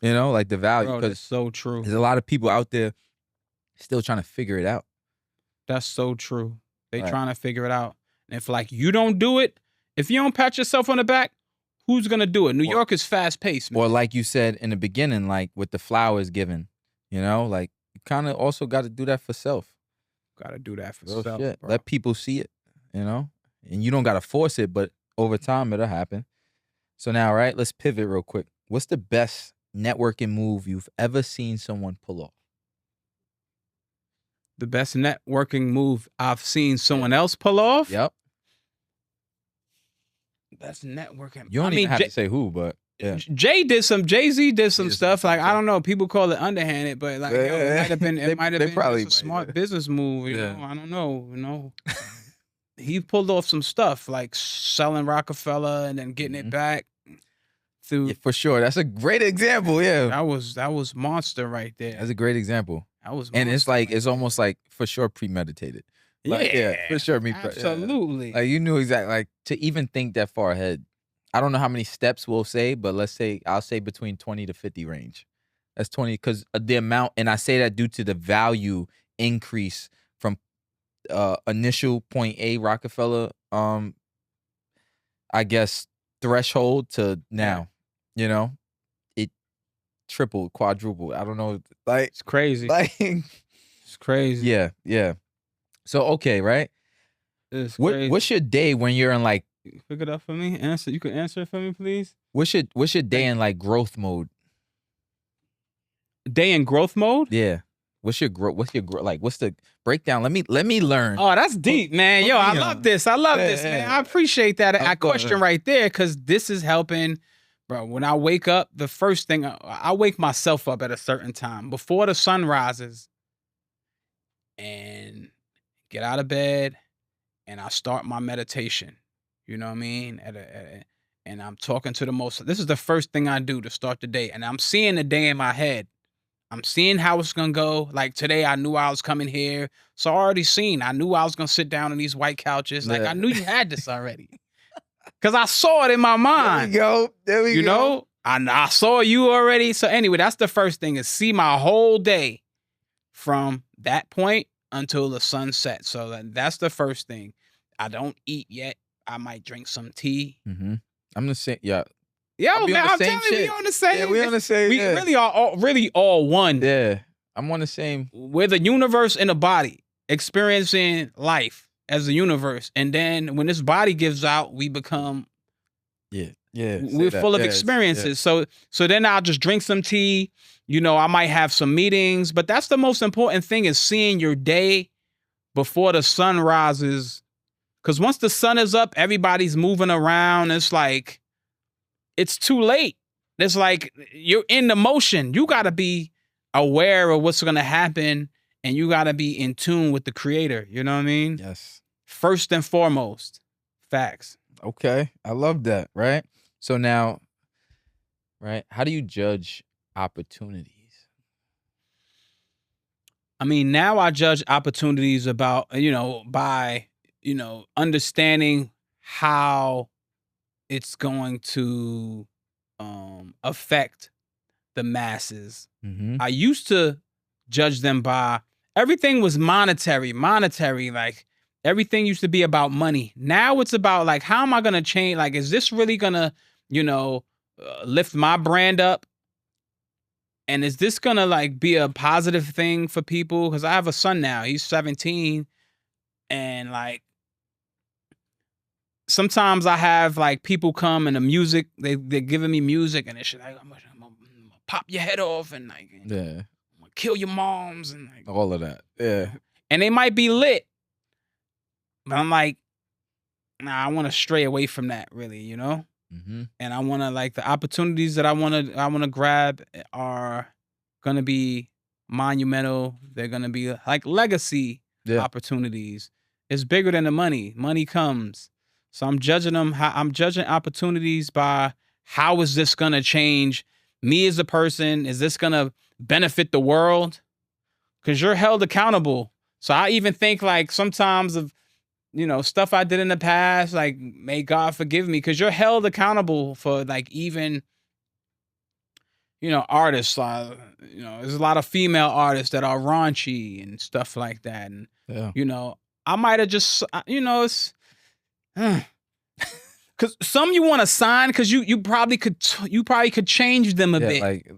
Like the value. Bro, that's so true. There's a lot of people out there still trying to figure it out. That's so true. They trying to figure it out. And if like you don't do it, if you don't pat yourself on the back, who's gonna do it? New York is fast paced, man. Or like you said in the beginning, like with the flowers given, like you kind of also got to do that for self. Got to do that for Real self. Shit. Bro. Let people see it, and you don't got to force it, but over time it'll happen. So now, right, let's pivot real quick. What's the best networking move you've ever seen someone pull off? The best networking move I've seen someone else pull off? Yep. That's networking. You don't even have to say who, but yeah. Jay-Z did some stuff. Like, I don't know, people call it underhanded, but like it might have been probably a smart business move, you know. I don't know, He pulled off some stuff like selling Rockefeller and then getting it back. For sure. That's a great example. Yeah. That was monster right there. That's a great example. And it's like, it's almost like for sure premeditated. Like, for sure. Absolutely. Like you knew exactly, like to even think that far ahead. I don't know how many steps we'll say, but I'll say between 20 to 50 range. That's 20 because the amount, and I say that due to the value increase from initial point A Rockefeller, I guess threshold to now. It tripled, quadrupled. I don't know. Like it's crazy. Like it's crazy. Yeah. So okay, right? What's your day when you're in like? Pick it up for me. Answer. You can answer it for me, please. What's your day in like growth mode? Day in growth mode? Yeah. What's your like? What's the breakdown? Let me learn. Oh, that's deep, man. Yo, I love this, man. I appreciate that question right there because this is helping, bro. When I wake up, the first thing I wake myself up at a certain time before the sun rises, and get out of bed, and I start my meditation. You know what I mean? And I'm talking to the most. This is the first thing I do to start the day, and I'm seeing the day in my head. I'm seeing how it's gonna go. Like today, I knew I was coming here, so I already seen. I knew I was gonna sit down on these white couches. Like I knew you had this already, because I saw it in my mind. There we go. I saw you already. So anyway, that's the first thing is see my whole day from that point until the sun sets. So that's the first thing. I don't eat yet. I might drink some tea. Mm-hmm. I'm the same. Yeah. Yo, man, I'm telling you, we on the same. Yeah, we on the same. We really are all one. Yeah. I'm on the same. We're the universe in a body, experiencing life as a universe. And then when this body gives out, we become we're full of experiences. So then I'll just drink some tea. I might have some meetings, but that's the most important thing, is seeing your day before the sun rises. Because once the sun is up, everybody's moving around. It's like, it's too late. It's like you're in the motion. You got to be aware of what's going to happen, and you got to be in tune with the creator. You know what I mean? Yes. First and foremost. Facts. Okay. I love that. Right. So now, right, how do you judge opportunities? I mean, now I judge opportunities about, by, understanding how it's going to affect the masses. Mm-hmm. I used to judge them by, everything was monetary, like everything used to be about money. Now it's about like, how am I going to change? Like, is this really going to, lift my brand up? And is this going to like be a positive thing for people? Because I have a son now, he's 17. And like, sometimes I have like people come and the music, they're giving me music and it's like, I'm gonna pop your head off and like, I'm gonna kill your moms and like all of that. Yeah. And they might be lit, but I'm like, nah, I want to stray away from that, really, Mm-hmm. And I want to, like, the opportunities that I want to grab are gonna be monumental. They're gonna be like legacy opportunities. It's bigger than the money. Money comes. So I'm judging them. I'm judging opportunities by, how is this gonna change me as a person? Is this gonna benefit the world? Because you're held accountable. So I even think like sometimes of, stuff I did in the past, like, may God forgive me, because you're held accountable for like even, artists. There's a lot of female artists that are raunchy and stuff like that. And, I might have just, it's, because some you want to sign because you probably could change them a bit, like,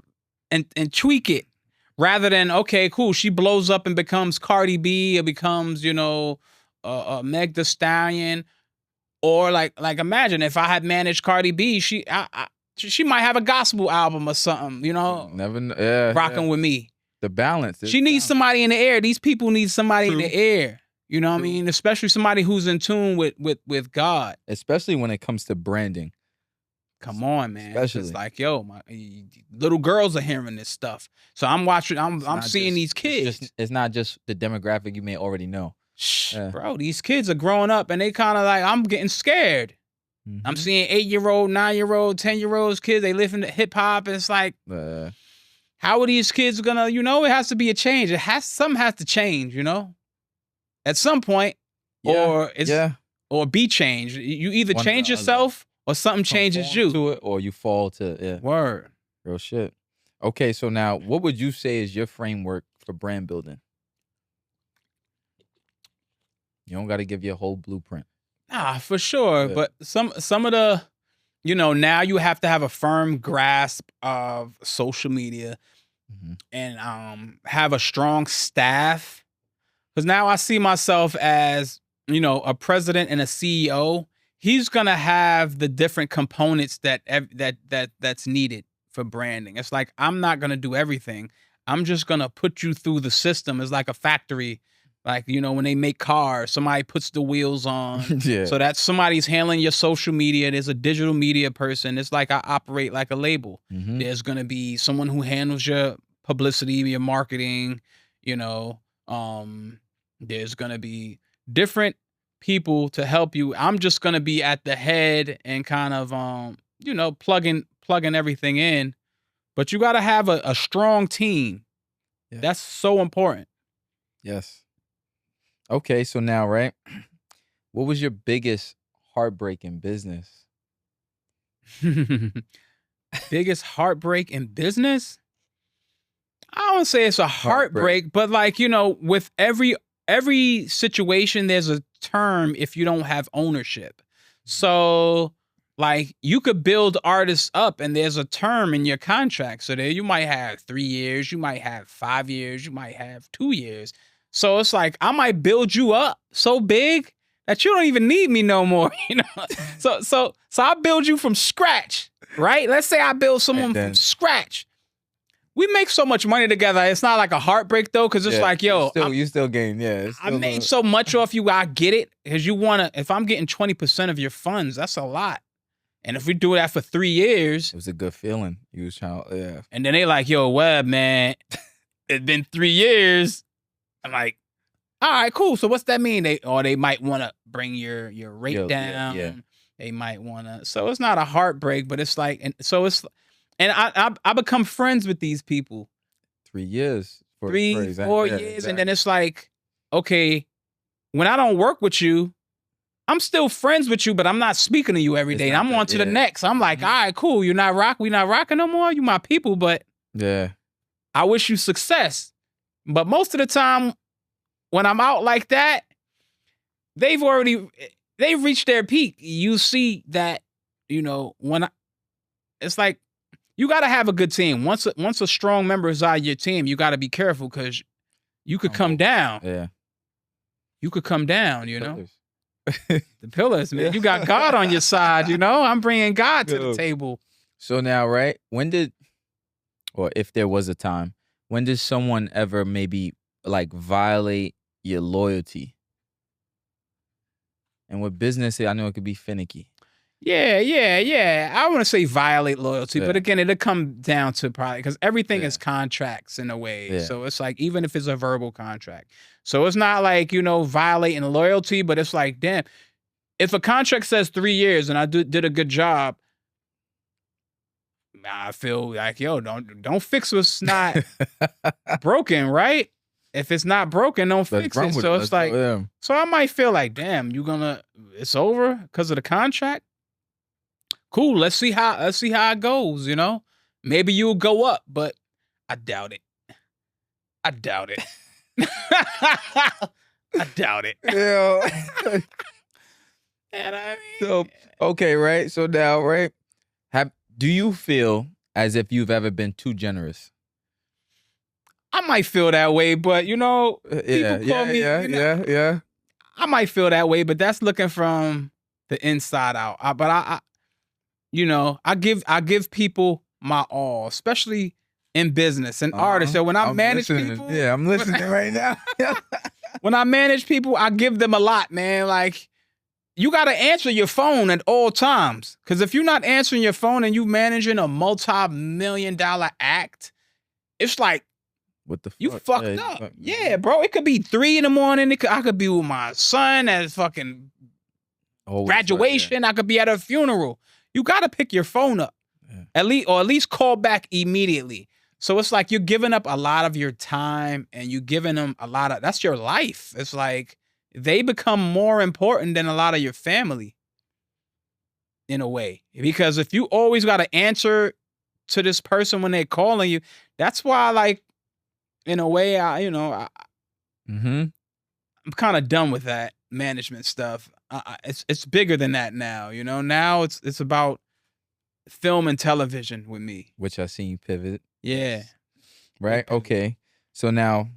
and tweak it, rather than, okay, cool, she blows up and becomes Cardi B or becomes Meg Thee Stallion, or like imagine if I had managed Cardi B, she might have a gospel album or something, never know. rocking with me. The balance. She needs somebody in the air. These people need somebody in the air. You know what I mean? Especially somebody who's in tune with God. Especially when it comes to branding. Come on, man. Especially. It's like, yo, my little girls are hearing this stuff. So I'm watching, I'm seeing these kids. It's not just the demographic you may already know. Bro, these kids are growing up and they kind of like, I'm getting scared. Mm-hmm. I'm seeing 8-year-old, 9-year-old, 10-year-olds kids. They live in the hip hop. And it's like, how are these kids gonna, it has to be a change. Something has to change, at some point, or be changed. You either change yourself or something changes you. To it, or you fall to Word. Real shit. Okay, so now what would you say is your framework for brand building? You don't got to give your whole blueprint. Nah, for sure. But some of the, now you have to have a firm grasp of social media, and have a strong staff. Because now I see myself as, a president and a CEO. He's gonna have the different components that's needed for branding. It's like, I'm not gonna do everything. I'm just gonna put you through the system. It's like a factory. Like, when they make cars, somebody puts the wheels on. So that somebody's handling your social media. There's a digital media person. It's like I operate like a label. Mm-hmm. There's gonna be someone who handles your publicity, your marketing, there's gonna be different people to help you. I'm just gonna be at the head and kind of plugging everything in. But you gotta have a strong team. Yeah. That's so important. Yes. Okay, so now, right, what was your biggest heartbreak in business? Biggest heartbreak in business? I don't say it's a heartbreak, but like, with every situation, there's a term if you don't have ownership. So like you could build artists up and there's a term in your contract. So there you might have 3 years, you might have 5 years, you might have 2 years. So it's like I might build you up so big that you don't even need me no more, you know? So I build you from scratch, right? Let's say I build someone from scratch. We make so much money together. It's not like a heartbreak though, because it's like, yo, you still gain. Yeah, I made so much off you. I get it, because you wanna. If I'm getting 20% of your funds, that's a lot. And if we do that for 3 years, it was a good feeling. You was trying, yeah. And then they like, yo, Webb, man, it's been 3 years. I'm like, all right, cool. So what's that mean? They might want to bring your rate down. Yeah. They might want to. So it's not a heartbreak, but it's like, and I become friends with these people. 3 years. 4 years. Exactly. And then it's like, okay, when I don't work with you, I'm still friends with you, but I'm not speaking to you every day. I'm on to the next. I'm like, all right, cool. We not rocking no more. You my people, but I wish you success. But most of the time, when I'm out like that, they've reached their peak. You see that, you know, it's like you got to have a good team. Once a strong member is out of your team, you got to be careful because you could come down. Yeah, you could come down. You know. The pillars, man. You got God on your side, you know? I'm bringing God to the table. So now, right? Or if there was a time, when did someone ever maybe like violate your loyalty? And with business, I know it could be finicky. Yeah. I want to say violate loyalty, but again, it'll come down to probably because everything is contracts in a way. Yeah. So it's like, even if it's a verbal contract. So it's not like, you know, violating loyalty, but it's like, damn, if a contract says 3 years and I did a good job, I feel like, yo, don't fix what's not broken, right? If it's not broken, don't fix it. So it's like, so I might feel like, damn, it's over because of the contract. Cool. Let's see how it goes. You know, maybe you'll go up, but I doubt it. I doubt it. Yeah. And I mean, so okay, right? So now, right? Do you feel as if you've ever been too generous? I might feel that way, but you know, people call me. Yeah. I might feel that way, but that's looking from the inside out. But I you know, I give people my all, especially in business and artists. So when I manage people, I'm listening right now. When I manage people, I give them a lot, man. Like, you got to answer your phone at all times. Because if you're not answering your phone and you managing a multi-million-dollar act, it's like, what the fuck? You fucked up. Yeah, bro. It could be 3 a.m. I could be with my son at his fucking graduation. I could be at a funeral. You got to pick your phone up. At least call back immediately. So it's like you're giving up a lot of your time and you're giving them that's your life. It's like they become more important than a lot of your family in a way. Because if you always got to answer to this person when they're calling you, that's why, like, in a way, I'm kind of done with that management stuff. It's bigger than that now, you know? Now it's about film and television with me. Which I seen you pivot. Yeah. Right? Okay. So now,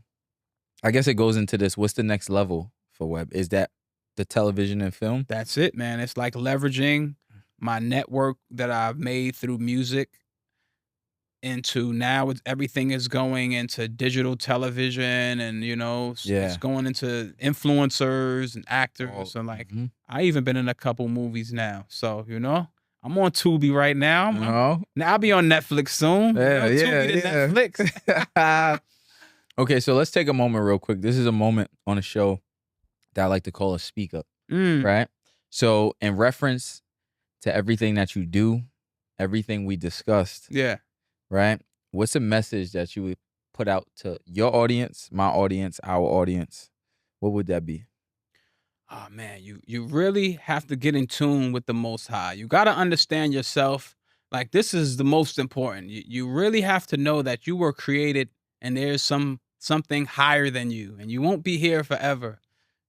I guess it goes into this. What's the next level for Webb? Is that the television and film? That's it, man. It's like leveraging my network that I've made through music into now everything is going into digital television and, you know, it's going into influencers and actors. And like, I even been in a couple movies now. So, you know, I'm on Tubi right now. Now I'll be on Netflix soon. Netflix. Okay, so let's take a moment real quick. This is a moment on a show that I like to call a speak up, right? So in reference to everything that you do, everything we discussed, right? What's a message that you would put out to your audience, my audience, our audience? What would that be? Oh, man, you really have to get in tune with the Most High. You got to understand yourself. Like, this is the most important. You really have to know that you were created and there's something higher than you, and you won't be here forever.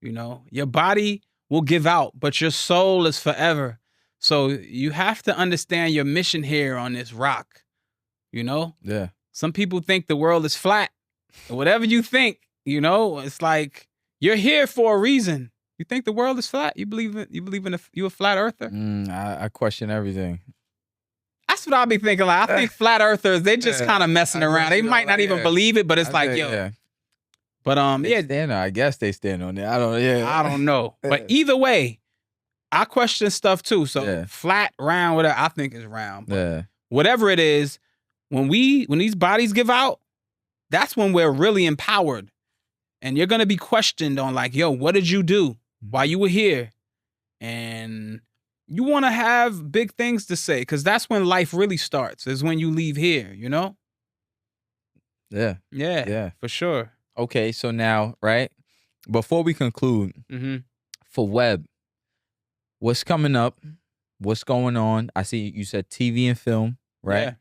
You know, your body will give out, but your soul is forever. So you have to understand your mission here on this rock, you know? Yeah. Some people think the world is flat. Whatever you think, it's like you're here for a reason. You think the world is flat? You believe you a flat earther? I question everything. That's what I'll be thinking. Like, I think flat earthers, they just kind of messing around. They might not even believe it, but it's like, yo. Yeah. But I guess they stand on it. I don't know. But either way, I question stuff too. So flat, round, whatever, I think is round. But whatever it is, when these bodies give out, that's when we're really empowered. And you're gonna be questioned on like, yo, what did you do while you were here? And you want to have big things to say, because that's when life really starts, is when you leave here, Yeah, for sure. Okay, so now, right, before we conclude, for Webb, what's coming up? What's going on? I see you said TV and film, right?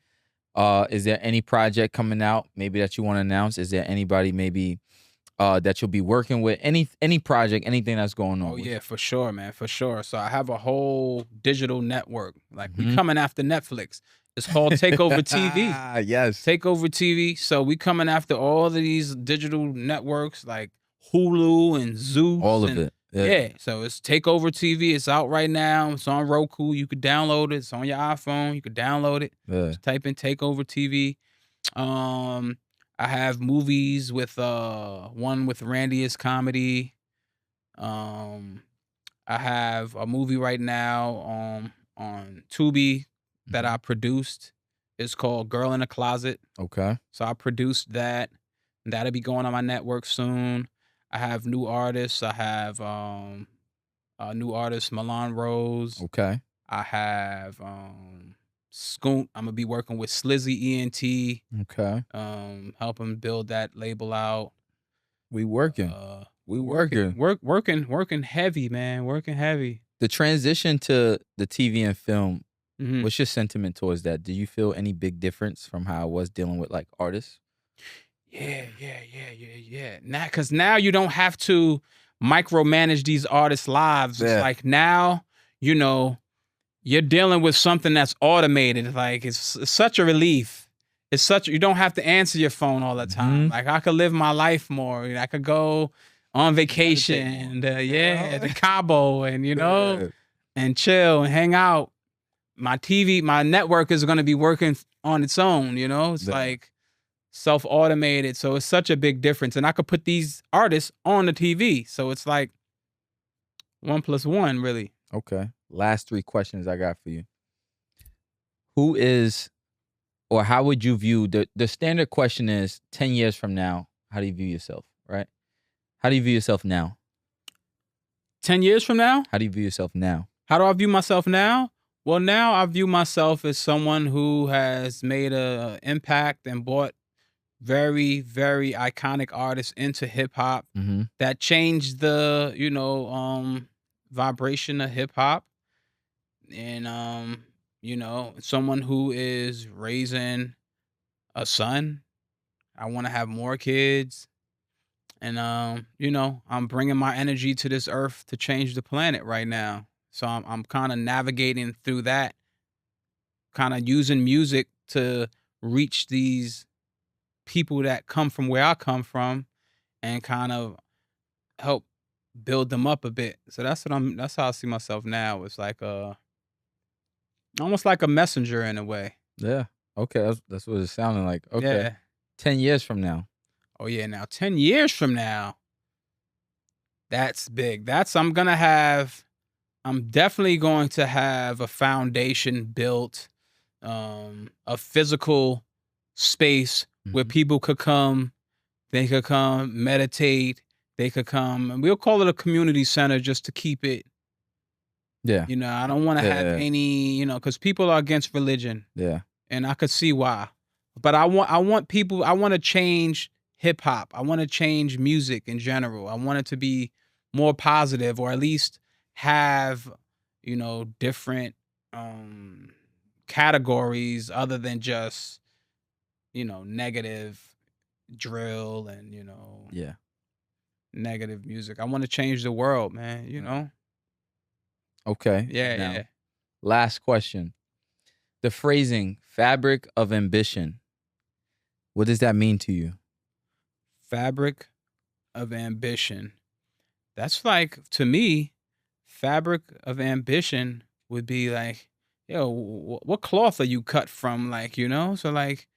Yeah. Is there any project coming out maybe that you want to announce? Is there anybody maybe that you'll be working with? Any project, anything that's going on? Oh yeah, for sure, man, for sure. So I have a whole digital network. Like we coming after Netflix. It's called Takeover TV. Yes. Takeover TV. So we coming after all of these digital networks like Hulu and Zeus. All of it. Yeah. So it's Takeover TV. It's out right now. It's on Roku. You could download it. It's on your iPhone. You could download it. Yeah. Just type in Takeover TV. I have movies with one with Randy's comedy. I have a movie right now on Tubi that I produced. It's called Girl in a Closet. Okay. So I produced that. That'll be going on my network soon. I have new artists. I have a new artist, Milan Rose. Okay. I have Skoont. I'm gonna be working with Slizzy ENT. Okay. Helping build that label out. We working. Working heavy, man. Working heavy. The transition to the TV and film, what's your sentiment towards that? Do you feel any big difference from how I was dealing with like artists? Yeah. Now, because now you don't have to micromanage these artists' lives. It's like now, you're dealing with something that's automated. Like it's such a relief. You don't have to answer your phone all the time. Like I could live my life more. I could go on vacation, to Cabo, and and chill and hang out. My network is going to be working on its own. It's like self-automated. So it's such a big difference. And I could put these artists on the TV. So it's like 1 + 1, really. Okay. Last 3 questions I got for you. Who is, or how would you view, the standard question is 10 years from now, how do you view yourself, right? How do you view yourself now? 10 years from now? How do you view yourself now? How do I view myself now? Well, now I view myself as someone who has made an impact and brought very, very iconic artists into hip hop that changed the, vibration of hip hop. And, someone who is raising a son. I want to have more kids. And, I'm bringing my energy to this earth to change the planet right now. So I'm kind of navigating through that, kind of using music to reach these people that come from where I come from and kind of help build them up a bit. So that's how I see myself now. It's like almost like a messenger in a way. Yeah. Okay. That's what it's sounding like. Okay. Yeah. 10 years from now. Oh yeah. Now 10 years from now, that's big. I'm definitely going to have a foundation built, a physical space where people could come. They could come meditate. They could come, and we'll call it a community center just to keep it. Yeah. I don't want to have any, because people are against religion. Yeah. And I could see why. But I want to change hip hop. I want to change music in general. I want it to be more positive, or at least have, different categories other than just, negative drill and, negative music. I want to change the world, man, Okay. Yeah. Last question. The phrasing, fabric of ambition. What does that mean to you? Fabric of ambition. That's like, to me, fabric of ambition would be like, yo, what cloth are you cut from? Like, you know? So like,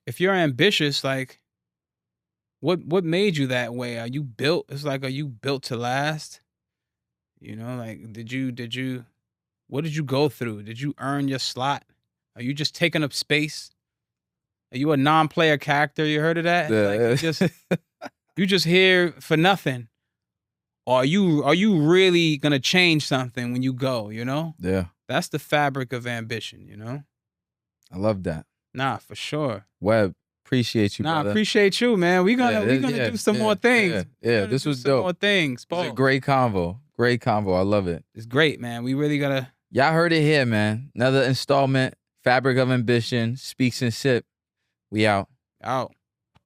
if you're ambitious, like, what made you that way? Are you built? It's like, are you built to last? You know, like, what did you go through? Did you earn your slot? Are you just taking up space? Are you a non-player character? You heard of that? Like, you just here for nothing. Or are you really gonna change something when you go, you know? Yeah. That's the fabric of ambition, you know? I love that. Nah, for sure. Webb, appreciate you, brother. I appreciate you, man. We're gonna do some more things. Yeah, this was dope. More things. It's a great convo. Great convo. I love it. It's great, man. We really gotta. Y'all heard it here, man. Another installment, Fabric of Ambition, Speaks and Sip. We out. Out.